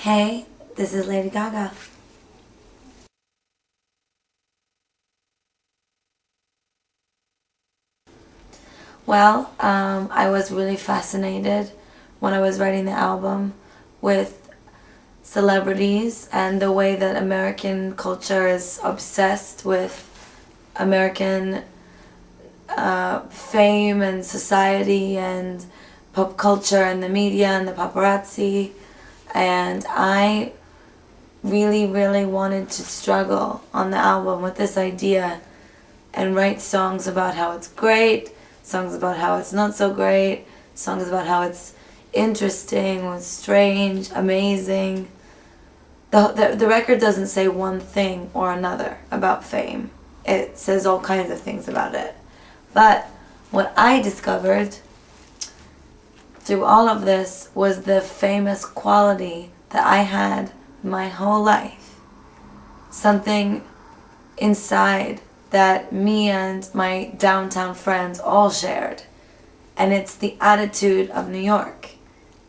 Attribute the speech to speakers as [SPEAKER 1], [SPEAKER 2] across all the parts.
[SPEAKER 1] Hey, this is Lady Gaga. Well, I was really fascinated when I was writing the album with celebrities and the way that American culture is obsessed with American fame and society and pop culture and the media and the paparazzi. And I really wanted to struggle on the album with this idea and write songs about how it's great, songs about how it's not so great, songs about how it's interesting, strange, amazing. The record doesn't say one thing or another about fame. It says all kinds of things about it. But what I discovered through all of this was the famous quality that I had my whole life. Something inside that me and my downtown friends all shared. And it's the attitude of New York.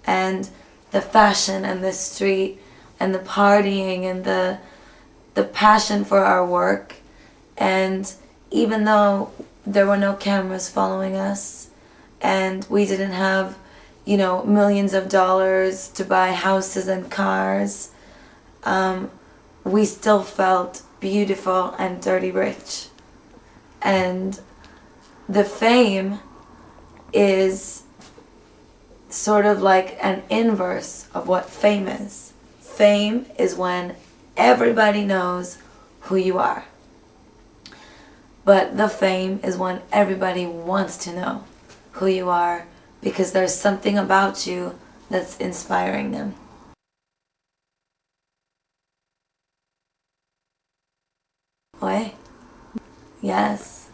[SPEAKER 1] And the fashion and the street and the partying and the passion for our work. And even though there were no cameras following us and we didn't have, millions of dollars to buy houses and cars, we still felt beautiful and dirty rich. And the fame is sort of like an inverse of what fame is. Fame is when everybody knows who you are. But the fame is when everybody wants to know who you are because there's something about you that's inspiring them. What? Yes.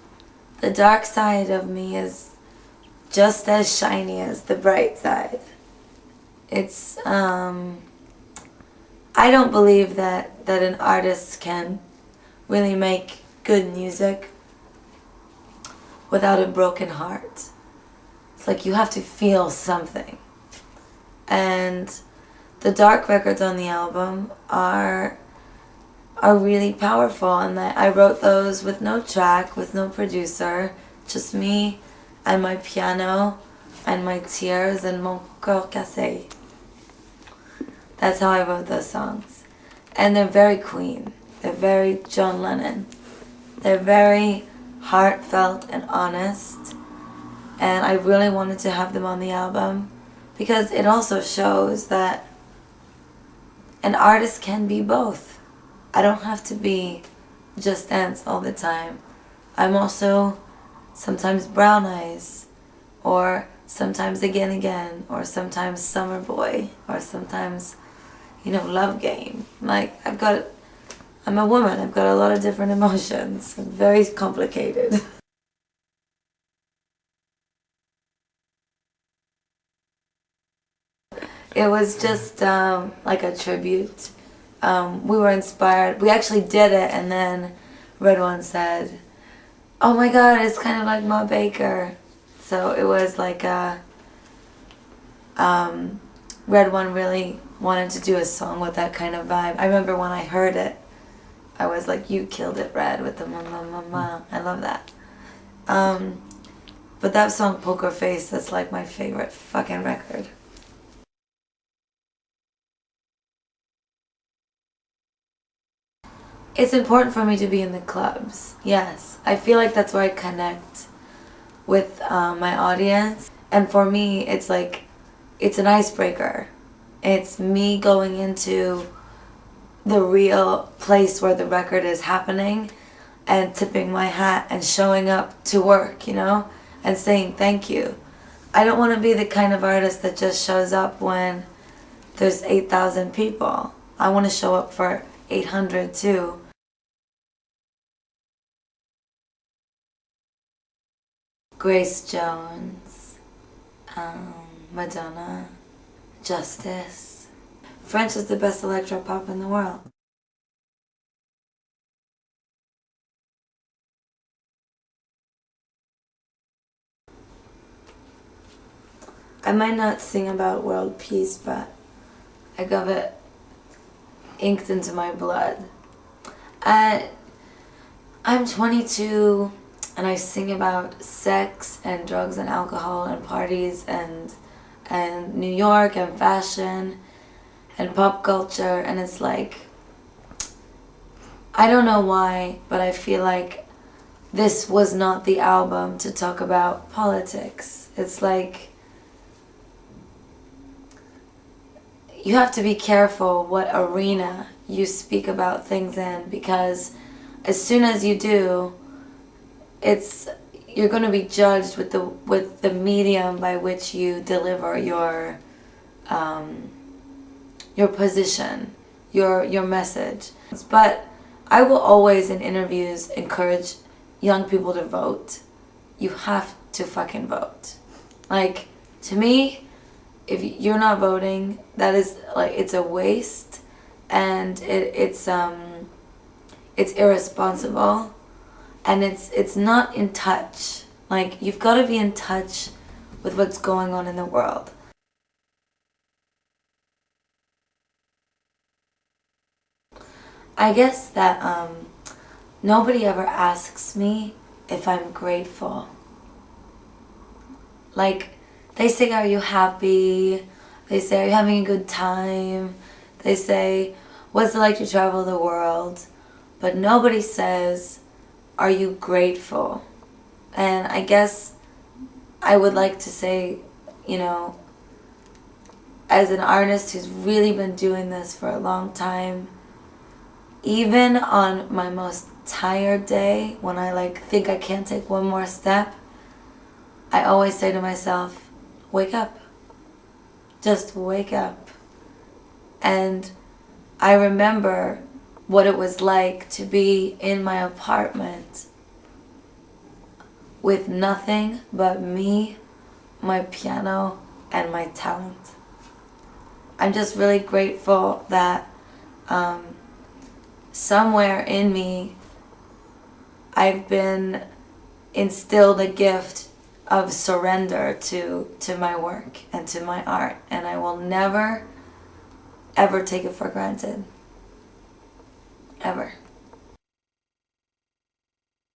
[SPEAKER 1] The dark side of me is just as shiny as the bright side. It's, I don't believe that an artist can really make good music without a broken heart. It's like you have to feel something. And the dark records on the album are really powerful, and I wrote those with no track, with no producer, just me and my piano and my tears and mon cœur cassé. That's how I wrote those songs. And they're very Queen. They're very John Lennon. They're very heartfelt and honest. And I really wanted to have them on the album because it also shows that an artist can be both. I don't have to be Just Dance all the time. I'm also sometimes Brown Eyes, or sometimes Again, or sometimes Summer Boy, or sometimes, Love Game. I'm a woman, I've got a lot of different emotions. I'm very complicated. It was just like a tribute. We were inspired. We actually did it, and then Red One said, "Oh my God, it's kind of like Ma Baker." So it was like Red One really wanted to do a song with that kind of vibe. I remember when I heard it, I was like, "You killed it, Red, with the ma ma ma ma." I love that. But that song, Poker Face, that's like my favorite fucking record. It's important for me to be in the clubs, yes. I feel like that's where I connect with my audience. And for me, it's like, it's an icebreaker. It's me going into the real place where the record is happening and tipping my hat and showing up to work, and saying thank you. I don't want to be the kind of artist that just shows up when there's 8,000 people. I want to show up for 800 too. Grace Jones, Madonna, Justice. French is the best electro-pop in the world. I might not sing about world peace, but I give it inked into my blood. I'm 22 and I sing about sex and drugs and alcohol and parties and New York and fashion and pop culture, and it's like, I don't know why, but I feel like this was not the album to talk about politics. It's like, you have to be careful what arena you speak about things in, because as soon as you do, you're going to be judged with the medium by which you deliver your position, your message. But I will always in interviews encourage young people to vote. You have to fucking vote. Like, to me, if you're not voting, that is like, it's a waste, and it's irresponsible, and it's not in touch. Like, you've got to be in touch with what's going on in the world. I guess that nobody ever asks me if I'm grateful. Like, they say, are you happy? They say, are you having a good time? They say, what's it like to travel the world? But nobody says, are you grateful? And I guess I would like to say, you know, as an artist who's really been doing this for a long time, even on my most tired day, when I like think I can't take one more step, I always say to myself, wake up. Just wake up. And I remember what it was like to be in my apartment with nothing but me, my piano, and my talent. I'm just really grateful that somewhere in me I've been instilled a gift of surrender to my work and to my art, and I will never ever take it for granted. Ever.